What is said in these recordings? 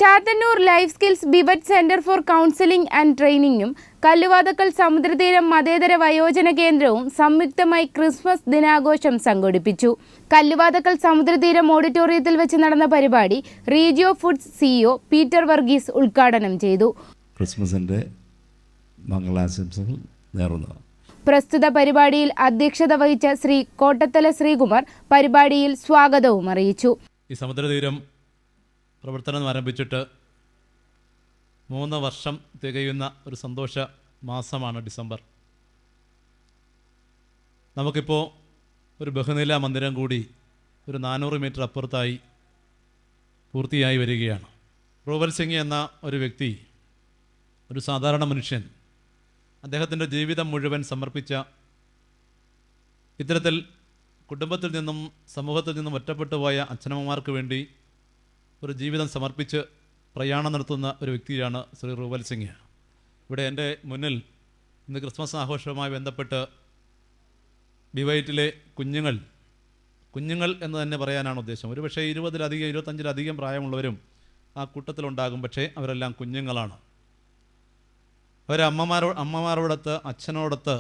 Chathannoor life skills ബിവറ്റ് centre for counselling and ട്രെയിനിങ്ങും കല്ലുവാതക്കൽ സമുദ്രതീരം മതേതര വയോജന കേന്ദ്രവും സംയുക്തമായി ക്രിസ്മസ് ദിനാഘോഷം സംഘടിപ്പിച്ചു. കല്ലുവാതക്കൽ സമുദ്രതീരം ഓഡിറ്റോറിയത്തിൽ വെച്ച് നടന്ന പരിപാടി റീജിയോ ഫുഡ്സ് സിഇഒ പീറ്റർ വർഗീസ് ഉദ്ഘാടനം ചെയ്തു. ക്രിസ്മസിന്റെ മംഗളാശംസകൾ നേർന്നു. പ്രസ്തുത പരിപാടിയിൽ അധ്യക്ഷത വഹിച്ച ശ്രീ കോട്ടത്തല ശ്രീകുമാർ പരിപാടിയിൽ സ്വാഗതവും അറിയിച്ചു. ഈ സമുദ്രതീരം പ്രവർത്തനം ആരംഭിച്ചിട്ട് 3 വർഷം തികയുന്ന ഒരു സന്തോഷ മാസമാണ് ഡിസംബർ. നമുക്കിപ്പോൾ ഒരു ബഹുനില മന്ദിരം കൂടി ഒരു 400 മീറ്റർ അപ്പുറത്തായി പൂർത്തിയായി വരികയാണ്. റൂവൽ സിംഗ് എന്ന ഒരു വ്യക്തി, ഒരു സാധാരണ മനുഷ്യൻ, അദ്ദേഹത്തിൻ്റെ ജീവിതം മുഴുവൻ സമർപ്പിച്ച, ഇത്തരത്തിൽ കുടുംബത്തിൽ നിന്നും സമൂഹത്തിൽ നിന്നും ഒറ്റപ്പെട്ടു പോയ അച്ഛനമ്മമാർക്ക് വേണ്ടി ഒരു ജീവിതം സമർപ്പിച്ച് പ്രയാണം നടത്തുന്ന ഒരു വ്യക്തിയാണ് ശ്രീ റൂവൽ സിംഗ്. ഇവിടെ എൻ്റെ മുന്നിൽ ഇന്ന് ക്രിസ്മസ് ആഘോഷവുമായി ബന്ധപ്പെട്ട് ബിവൈറ്റിലെ കുഞ്ഞുങ്ങൾ എന്ന് തന്നെ പറയാനാണ് ഉദ്ദേശം. ഒരു പക്ഷേ 25-ലധികം പ്രായമുള്ളവരും ആ കൂട്ടത്തിലുണ്ടാകും. പക്ഷേ അവരെല്ലാം കുഞ്ഞുങ്ങളാണ്. അമ്മമാരോടൊത്ത് അച്ഛനോടൊത്ത്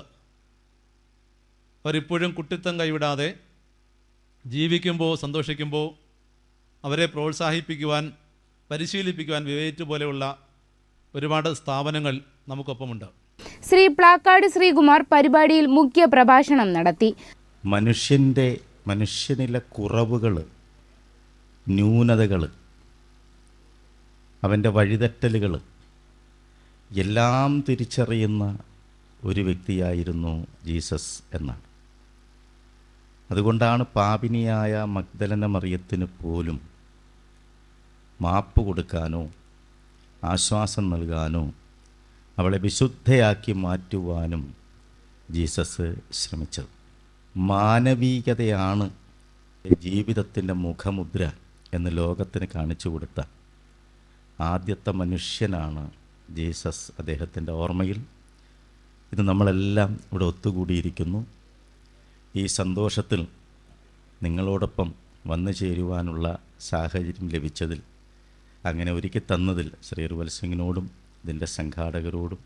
അവരിപ്പോഴും കുട്ടിത്തം കൈവിടാതെ ജീവിക്കുമ്പോൾ, സന്തോഷിക്കുമ്പോൾ അവരെ പ്രോത്സാഹിപ്പിക്കുവാൻ, പരിശീലിപ്പിക്കുവാൻ വിവേറ്റ് പോലെയുള്ള ഒരുപാട് സ്ഥാപനങ്ങൾ നമുക്കൊപ്പമുണ്ട്. ശ്രീ പ്ലാക്കാട് ശ്രീകുമാർ പരിപാടിയിൽ മുഖ്യ പ്രഭാഷണം നടത്തി. മനുഷ്യനിലെ കുറവുകൾ, ന്യൂനതകൾ, അവൻ്റെ വഴിതെറ്റലുകൾ എല്ലാം തിരിച്ചറിയുന്ന ഒരു വ്യക്തിയായിരുന്നു ജീസസ് എന്നാണ്. അതുകൊണ്ടാണ് പാപിനിയായ മഗ്ദലന മറിയത്തിന് പോലും മാപ്പ് കൊടുക്കാനോ ആശ്വാസം നൽകാനോ അവളെ വിശുദ്ധയാക്കി മാറ്റുവാനും ജീസസ് ശ്രമിച്ചത്. മാനവികതയാണ് ജീവിതത്തിൻ്റെ മുഖമുദ്ര എന്ന് ലോകത്തിന് കാണിച്ചു കൊടുത്ത ആദ്യത്തെ മനുഷ്യനാണ് ജീസസ്. അദ്ദേഹത്തിൻ്റെ ഓർമ്മയിൽ ഇത് നമ്മളെല്ലാം ഇവിടെ ഒത്തുകൂടിയിരിക്കുന്നു. ഈ സന്തോഷത്തിൽ നിങ്ങളോടൊപ്പം വന്നു ചേരുവാനുള്ള സാഹചര്യം ലഭിച്ചതിൽ, അങ്ങനെ ഒരുക്കി തന്നതിൽ ശ്രീ റൂവൽ സിംഗിനോടും ഇതിൻ്റെ സംഘാടകരോടും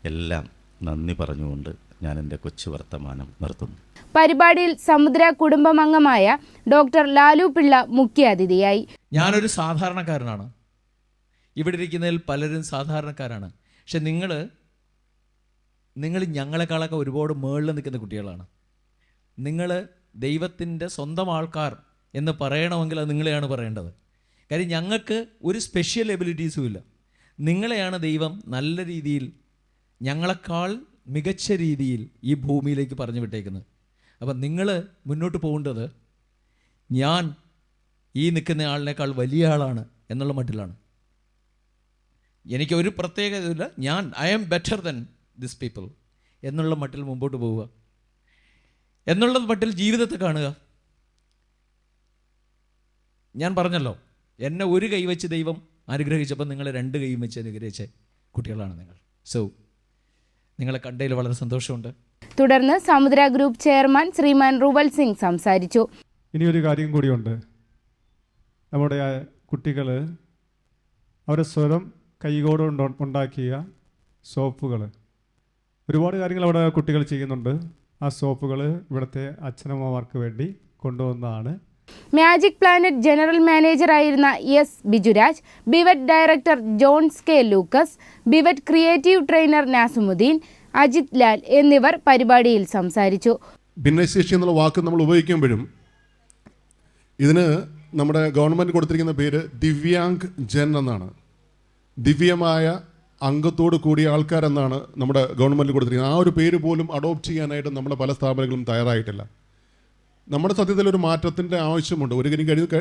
എല്ലാം നന്ദി പറഞ്ഞുകൊണ്ട് ഞാൻ എൻ്റെ കൊച്ചു വർത്തമാനം നിർത്തുന്നു. പരിപാടിയിൽ സമുദ്ര കുടുംബാംഗമായ ഡോക്ടർ ലാലു പിള്ള മുഖ്യാതിഥിയായി. ഞാനൊരു സാധാരണക്കാരനാണ്. ഇവിടെ ഇരിക്കുന്നതിൽ പലരും സാധാരണക്കാരാണ്. പക്ഷെ നിങ്ങൾ ഞങ്ങളെക്കാളൊക്കെ ഒരുപാട് മുകളിൽ നിൽക്കുന്ന കുട്ടികളാണ്. നിങ്ങൾ ദൈവത്തിൻ്റെ സ്വന്തം ആൾക്കാർ എന്ന് പറയണമെങ്കിൽ അത് നിങ്ങളെയാണ് പറയേണ്ടത്. കാര്യം ഞങ്ങൾക്ക് ഒരു സ്പെഷ്യൽ എബിലിറ്റീസും ഇല്ല. നിങ്ങളെയാണ് ദൈവം നല്ല രീതിയിൽ, ഞങ്ങളെക്കാൾ മികച്ച രീതിയിൽ ഈ ഭൂമിയിലേക്ക് പറഞ്ഞു വിട്ടേക്കുന്നത്. അപ്പം നിങ്ങൾ മുന്നോട്ട് പോകേണ്ടത് ഞാൻ ഈ നിൽക്കുന്ന ആളിനേക്കാൾ വലിയ ആളാണ് എന്നുള്ള മട്ടിലാണ്. എനിക്ക് ഒരു പ്രത്യേകതയില്ല, I am better than this people എന്നുള്ള മട്ടിൽ മുമ്പോട്ട് പോവുക, എന്നുള്ള മട്ടിൽ ജീവിതത്തെ കാണുക. ഞാൻ പറഞ്ഞല്ലോ, എന്നെ ഒരു കൈവച്ച് ദൈവം അനുഗ്രഹിച്ചപ്പോൾ നിങ്ങളെ 2 കൈയും വെച്ച് അനുഗ്രഹിച്ച കുട്ടികളാണ് നിങ്ങൾ. സോ നിങ്ങളെ കണ്ടതിൽ വളരെ സന്തോഷമുണ്ട്. തുടർന്ന് സമുദ്ര ഗ്രൂപ്പ് ചെയർമാൻ ശ്രീമാൻ റൂവൽ സിംഗ് സംസാരിച്ചു. ഇനിയൊരു കാര്യം കൂടിയുണ്ട്. നമ്മുടെ കുട്ടികൾ അവരുടെ സ്വരം കൈകോട് ഉണ്ടാക്കിയ സോപ്പുകൾ, ഒരുപാട് കാര്യങ്ങൾ അവിടെ കുട്ടികൾ ചെയ്യുന്നുണ്ട്. ആ സോപ്പുകൾ ഇവിടുത്തെ അച്ഛനമ്മമാർക്ക് വേണ്ടി കൊണ്ടുവന്നതാണ്. മാജിക് പ്ലാനറ്റ് ജനറൽ മാനേജറായിരുന്ന എസ് ബിജുരാജ്, ബിവറ്റ് ഡയറക്ടർ ജോൺസ് കെ ലൂക്കസ്, ബിവറ്റ് ക്രിയേറ്റീവ് ട്രെയിനർ നാസുമുദ്ദീൻ, അജിത് ലാൽ എന്നിവർ പരിപാടിയിൽ സംസാരിച്ചു. ഭിന്നശേഷി എന്നുള്ള വാക്ക് നമ്മൾ ഉപയോഗിക്കുമ്പോഴും ഇതിന് നമ്മുടെ ഗവൺമെൻറ് കൊടുത്തിരിക്കുന്ന പേര് ദിവ്യാംഗ് ജൻ എന്നാണ്. ദിവ്യമായ അംഗത്തോട് കൂടിയ ആൾക്കാരെന്നാണ് നമ്മുടെ ഗവൺമെൻറ് കൊടുത്തിരിക്കുന്നത്. ആ ഒരു പേര് പോലും അഡോപ്റ്റ് ചെയ്യാനായിട്ട് നമ്മുടെ പല സ്ഥാപനങ്ങളും തയ്യാറായിട്ടില്ല. നമ്മുടെ സത്യത്തിൽ ഒരു മാറ്റത്തിൻ്റെ ആവശ്യമുണ്ട്.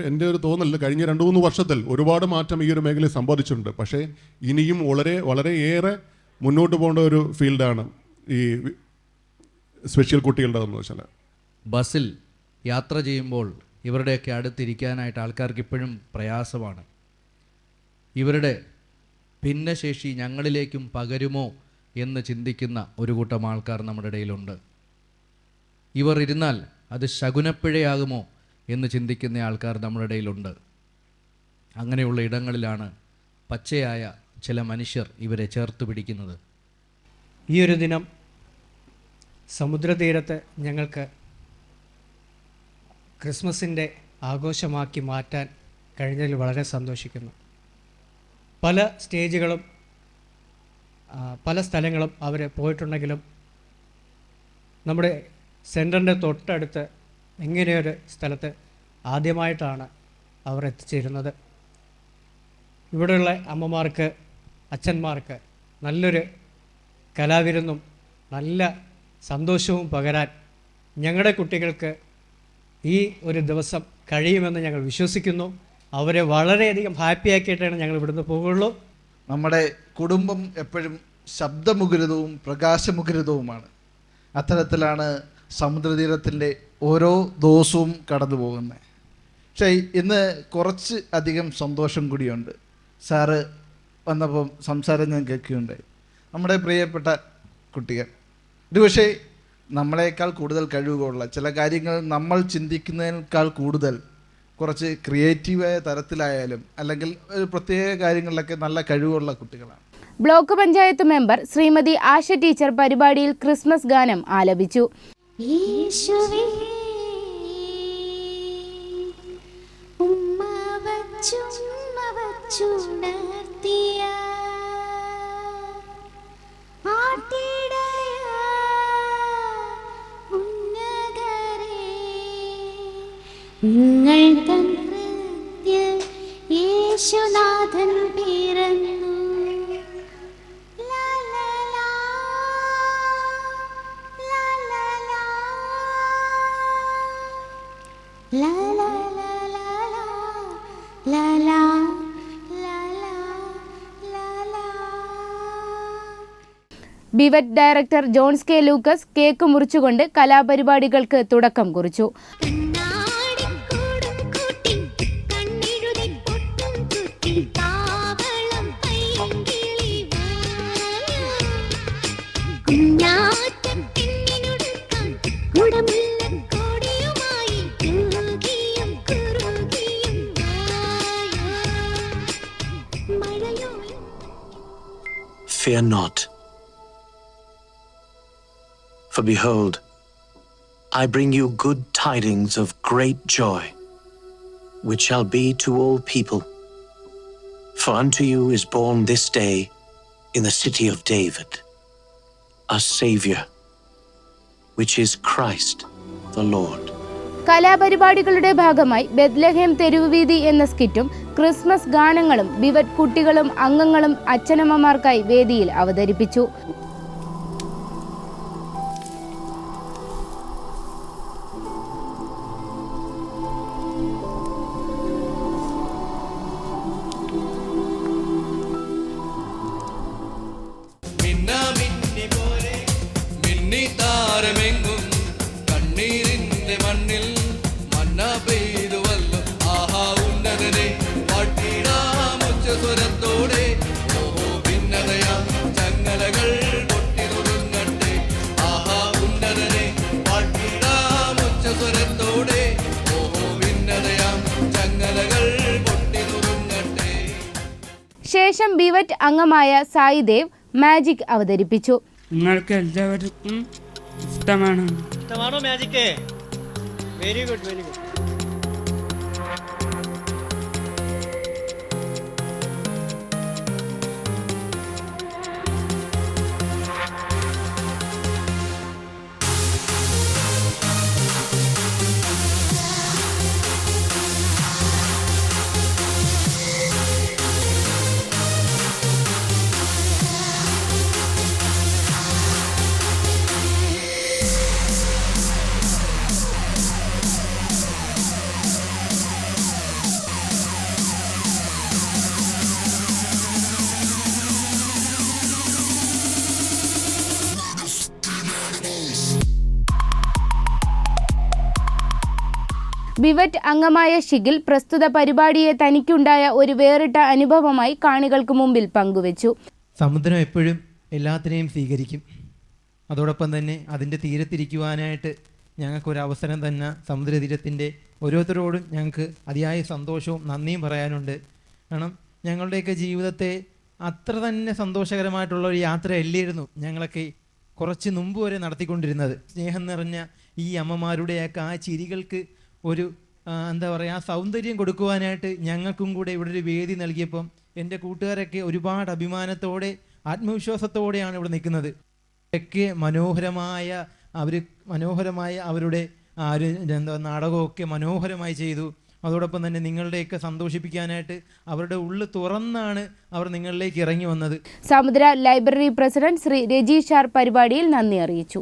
എൻ്റെ ഒരു തോന്നലിൽ കഴിഞ്ഞ 2-3 വർഷത്തിൽ ഒരുപാട് മാറ്റം ഈ ഒരു മേഖലയിൽ സംഭവിച്ചിട്ടുണ്ട്. പക്ഷേ ഇനിയും വളരെയേറെ മുന്നോട്ട് പോകേണ്ട ഒരു ഫീൽഡാണ് ഈ സ്പെഷ്യൽ കുട്ടികളുടെതെന്ന് വെച്ചാൽ. ബസ്സിൽ യാത്ര ചെയ്യുമ്പോൾ ഇവരുടെയൊക്കെ അടുത്തിരിക്കാനായിട്ട് ആൾക്കാർക്ക് ഇപ്പോഴും പ്രയാസമാണ്. ഇവരുടെ ഭിന്നശേഷി ഞങ്ങളിലേക്കും പകരുമോ എന്ന് ചിന്തിക്കുന്ന ഒരു കൂട്ടം ആൾക്കാർ നമ്മുടെ ഇടയിലുണ്ട്. ഇവർ ഇരുന്നാൽ അത് ശകുനപ്പിഴയാകുമോ എന്ന് ചിന്തിക്കുന്ന ആൾക്കാർ നമ്മുടെ ഇടയിലുണ്ട്. അങ്ങനെയുള്ള ഇടങ്ങളിലാണ് പച്ചയായ ചില മനുഷ്യർ ഇവരെ ചേർത്ത് പിടിക്കുന്നത്. ഈ ഒരു ദിനം സമുദ്രതീരത്ത് ഞങ്ങൾക്ക് ക്രിസ്മസിൻ്റെ ആഘോഷമാക്കി മാറ്റാൻ കഴിഞ്ഞതിൽ വളരെ സന്തോഷിക്കുന്നു. പല സ്റ്റേജുകളും പല സ്ഥലങ്ങളും അവർ പോയിട്ടുണ്ടെങ്കിലും നമ്മുടെ സെൻറ്ററിൻ്റെ തൊട്ടടുത്ത് ഇങ്ങനെയൊരു സ്ഥലത്ത് ആദ്യമായിട്ടാണ് അവർ എത്തിച്ചേരുന്നത്. ഇവിടെയുള്ള അമ്മമാർക്ക്, അച്ഛന്മാർക്ക് നല്ലൊരു കലാവിരുന്നും നല്ല സന്തോഷവും പകരാൻ ഞങ്ങളുടെ കുട്ടികൾക്ക് ഈ ഒരു ദിവസം കഴിയുമെന്ന് ഞങ്ങൾ വിശ്വസിക്കുന്നു. അവരെ വളരെയധികം ഹാപ്പിയാക്കിയിട്ടാണ് ഞങ്ങൾ ഇവിടുന്ന് പോകുള്ളൂ. നമ്മുടെ കുടുംബം എപ്പോഴും ശബ്ദമുഖരിതവും പ്രകാശമുഖരിതവുമാണ്. അത്തരത്തിലാണ് സമുദ്രതീരത്തിൻ്റെ ഓരോ ദിവസവും കടന്നു പോകുന്നത്. പക്ഷേ ഇന്ന് കുറച്ച് അധികം സന്തോഷം കൂടിയുണ്ട്. സാറ് വന്നപ്പം സംസാരം ഞാൻ കേൾക്കുകയുണ്ടായി. നമ്മുടെ പ്രിയപ്പെട്ട കുട്ടികൾ ഒരുപക്ഷേ നമ്മളെക്കാൾ കൂടുതൽ കഴിവുകളുള്ള ചില കാര്യങ്ങൾ നമ്മൾ ചിന്തിക്കുന്നതിനേക്കാൾ കൂടുതൽ കുറച്ച് ക്രിയേറ്റീവായ തരത്തിലായാലും അല്ലെങ്കിൽ ഒരു പ്രത്യേക കാര്യങ്ങളിലൊക്കെ നല്ല കഴിവുള്ള കുട്ടികളാണ്. ബ്ലോക്ക് പഞ്ചായത്ത് മെമ്പർ ശ്രീമതി ആശ ടീച്ചർ പരിപാടിയിൽ ക്രിസ്മസ് ഗാനം ആലപിച്ചു. യേശുവേ ഉമ്മ വച്ചുണർത്തിയ ആട്ടിടയ ഉന്നതരേ നിങ്ങൾ തൻ ഹൃദയ യേശുനാഥൻ പിറന്നു. La la la la la la la la la la la. ബിവറ്റ് director Johns K Lucas cake മുറിച്ചുകൊണ്ട് കലാപരിപാടികൾക്ക് തുടക്കം കുറിച്ചു. Fear not, for behold, I bring you good tidings of great joy, which shall be to all people. For unto you is born this day in the city of David a Saviour, which is Christ the Lord. കലാപരിപാടികളുടെ ഭാഗമായി ബെത്ലഹേം തെരുവുവീഥി എന്ന സ്കിറ്റും Christmas ഗാനങ്ങളും ബിവറ്റ് കുട്ടികളും അംഗങ്ങളും അച്ഛനമ്മമാർക്കായി വേദിയിൽ അവതരിപ്പിച്ചു. ശേഷം ബിവറ്റ് അംഗമായ സായിദേവ് magic അവതരിപ്പിച്ചു. നിങ്ങൾക്ക് എല്ലാവർക്കും ഇഷ്ടമാണോ magic? Very good, very good. ബിവറ്റ് അംഗമായ ഷിഗിൽ പ്രസ്തുത പരിപാടിയെ തനിക്കുണ്ടായ ഒരു വേറിട്ട അനുഭവമായി കാണികൾക്ക് മുമ്പിൽ പങ്കുവച്ചു. സമുദ്രം എപ്പോഴും എല്ലാത്തിനെയും സ്വീകരിക്കും. അതോടൊപ്പം തന്നെ അതിൻ്റെ തീരത്തിരിക്കുവാനായിട്ട് ഞങ്ങൾക്കൊരവസരം തന്നെ സമുദ്രതീരത്തിൻ്റെ ഓരോരുത്തരോടും ഞങ്ങൾക്ക് അതിയായ സന്തോഷവും നന്ദിയും പറയാനുണ്ട്. കാരണം ഞങ്ങളുടെയൊക്കെ ജീവിതത്തെ അത്ര തന്നെ സന്തോഷകരമായിട്ടുള്ള ഒരു യാത്രയല്ലായിരുന്നു ഞങ്ങളൊക്കെ കുറച്ച് മുമ്പ് വരെ നടത്തിക്കൊണ്ടിരുന്നത്. സ്നേഹം നിറഞ്ഞ ഈ അമ്മമാരുടെയൊക്കെ ആ ചിരികൾക്ക് ഒരു എന്താ പറയുക, ആ സൗന്ദര്യം കൊടുക്കുവാനായിട്ട് ഞങ്ങൾക്കും കൂടെ ഇവിടെ ഒരു വേദി നൽകിയപ്പം എൻ്റെ കൂട്ടുകാരൊക്കെ ഒരുപാട് അഭിമാനത്തോടെ ആത്മവിശ്വാസത്തോടെയാണ് ഇവിടെ നിൽക്കുന്നത്. ഒക്കെ മനോഹരമായ അവരുടെ എന്താ നാടകമൊക്കെ മനോഹരമായി ചെയ്തു. അതോടൊപ്പം തന്നെ നിങ്ങളുടെയൊക്കെ സന്തോഷിപ്പിക്കാനായിട്ട് അവരുടെ ഉള്ളു തുറന്നാണ് അവർ നിങ്ങളിലേക്ക് ഇറങ്ങി വന്നത്. Samudra library president Shri Rajeesh R പരിപാടിയിൽ നന്ദി അറിയിച്ചു.